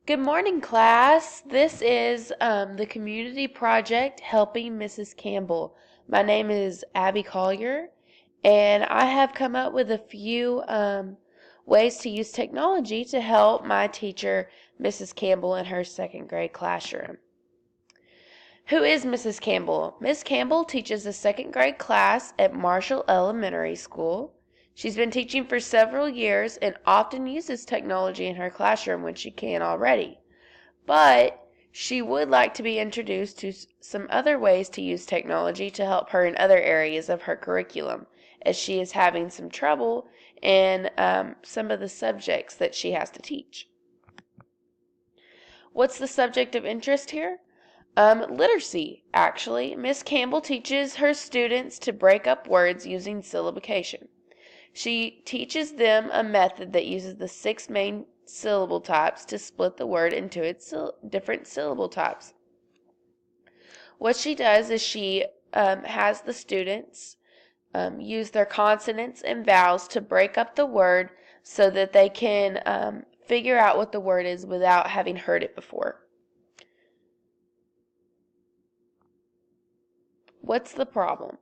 Good morning, class. This is the community project helping Mrs. Campbell. My name is Abby Collier, and I have come up with a few ways to use technology to help my teacher, Mrs. Campbell, in her second grade classroom. Who is Mrs. Campbell? Miss Campbell teaches a second grade class at Marshall Elementary School. She's been teaching for several years and often uses technology in her classroom when she can already. But she would like to be introduced to some other ways to use technology to help her in other areas of her curriculum, as she is having some trouble in some of the subjects that she has to teach. What's the subject of interest here? Literacy, actually. Miss Campbell teaches her students to break up words using syllabication. She teaches them a method that uses the 6 main syllable types to split the word into its different syllable types. What she does is she has the students use their consonants and vowels to break up the word so that they can figure out what the word is without having heard it before. What's the problem?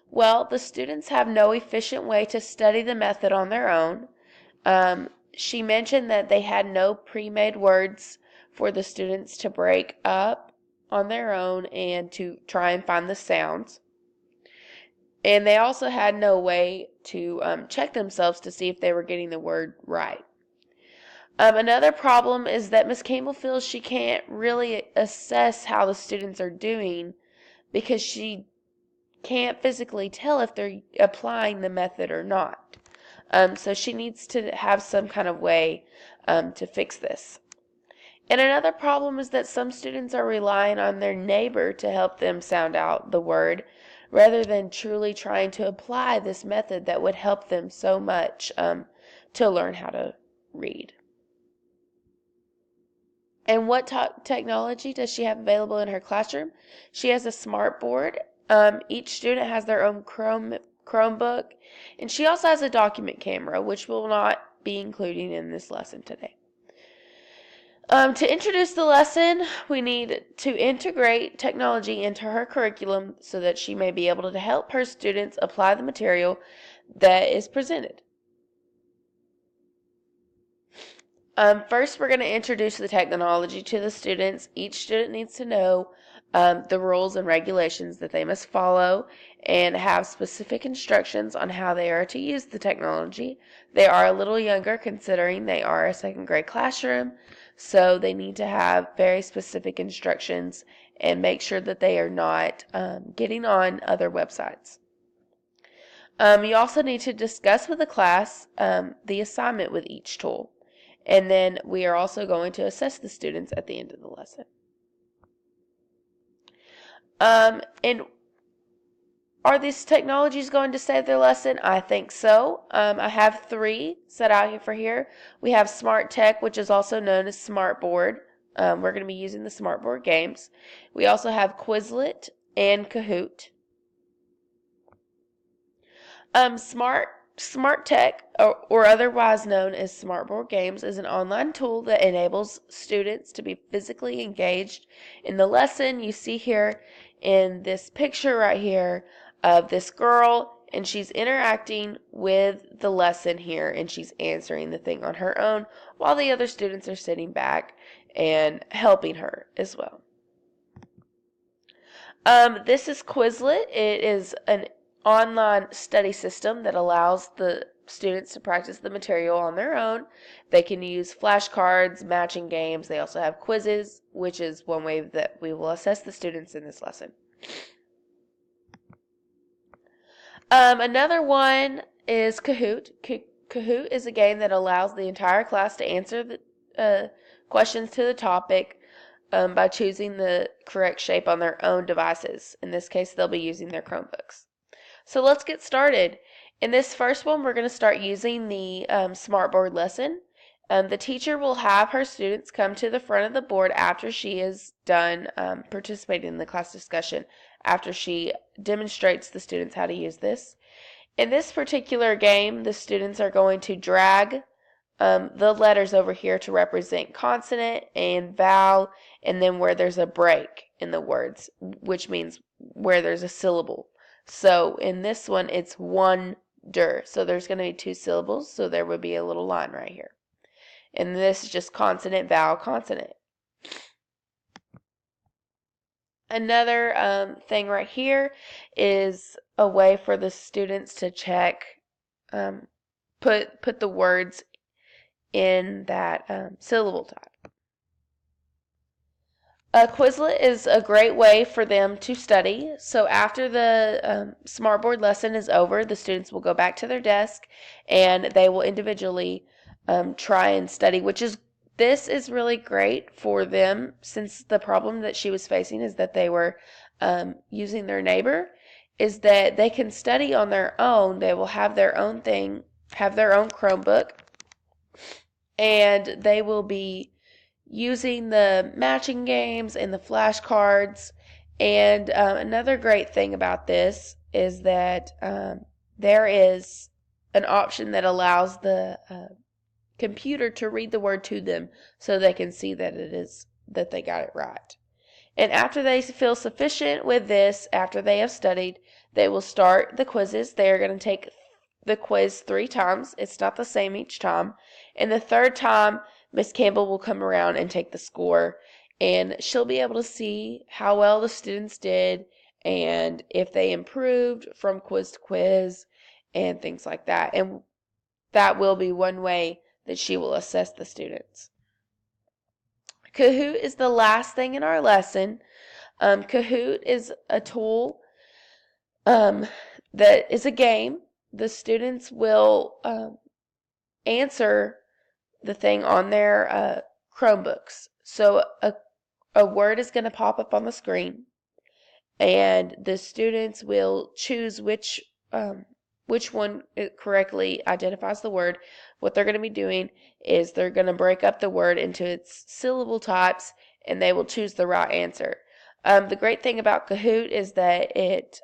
Well, the students have no efficient way to study the method on their own. She mentioned that they had no pre-made words for the students to break up on their own and to try and find the sounds. And they also had no way to check themselves to see if they were getting the word right. Another problem is that Miss Campbell feels she can't really assess how the students are doing because she can't physically tell if they're applying the method or not. So she needs to have some kind of way to fix this. And another problem is that some students are relying on their neighbor to help them sound out the word rather than truly trying to apply this method that would help them so much to learn how to read. And what technology does she have available in her classroom? She has a smart board. Each student has their own Chromebook, and she also has a document camera, which we'll not be including in this lesson today. To introduce the lesson, we need to integrate technology into her curriculum so that she may be able to help her students apply the material that is presented. First, we're going to introduce the technology to the students. Each student needs to know the rules and regulations that they must follow and have specific instructions on how they are to use the technology. They are a little younger considering they are a second grade classroom, so they need to have very specific instructions and make sure that they are not getting on other websites. You also need to discuss with the class the assignment with each tool. And then we are also going to assess the students at the end of the lesson. And are these technologies going to save their lesson? I think so. I have 3 set out here for here. We have Smart Tech, which is also known as Smartboard. We're going to be using the Smartboard games. We also have Quizlet and Kahoot. Smart Tech, or otherwise known as Smartboard Games, is an online tool that enables students to be physically engaged in the lesson. You see here in this picture right here of this girl, and she's interacting with the lesson here, and she's answering the thing on her own while the other students are sitting back and helping her as well. This is Quizlet. It is an online study system that allows the students to practice the material on their own. They can use flashcards, matching games. They also have quizzes, which is one way that we will assess the students in this lesson. Another one is Kahoot. Kahoot is a game that allows the entire class to answer the questions to the topic by choosing the correct shape on their own devices. In this case, they'll be using their Chromebooks. So let's get started. In this first one, we're going to start using the Smartboard lesson. The teacher will have her students come to the front of the board after she is done participating in the class discussion, after she demonstrates the students how to use this. In this particular game, the students are going to drag the letters over here to represent consonant and vowel, and then where there's a break in the words, which means where there's a syllable. So in this one, it's wonder. So there's going to be 2 syllables, so there would be a little line right here. And this is just consonant, vowel, consonant. Another thing right here is a way for the students to check, put the words in that syllable type. A Quizlet is a great way for them to study. So after the Smartboard lesson is over, the students will go back to their desk and they will individually try and study, this is really great for them, since the problem that she was facing is that they were using their neighbor, is that they can study on their own. They will have their own thing, have their own Chromebook, and they will be using the matching games and the flashcards. And another great thing about this is that there is an option that allows the computer to read the word to them so they can see that they got it right. And after they feel sufficient with this, after they have studied, they will start the quizzes. They are going to take the quiz 3 times. It's not the same each time. And the 3rd time, Miss Campbell will come around and take the score, and she'll be able to see how well the students did and if they improved from quiz to quiz and things like that. And that will be one way that she will assess the students. Kahoot is the last thing in our lesson. Kahoot is a tool that is a game. The students will answer the thing on their Chromebooks. So a word is going to pop up on the screen, and the students will choose which one correctly identifies the word. What they're going to be doing is they're going to break up the word into its syllable types, and they will choose the right answer. The great thing about Kahoot is that it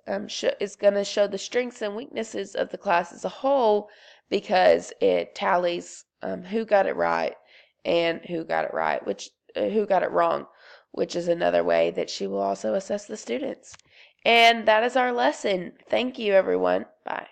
is going to show the strengths and weaknesses of the class as a whole, because it tallies who got it right and who got it wrong, which is another way that she will also assess the students. And that is our lesson. Thank you, everyone. Bye.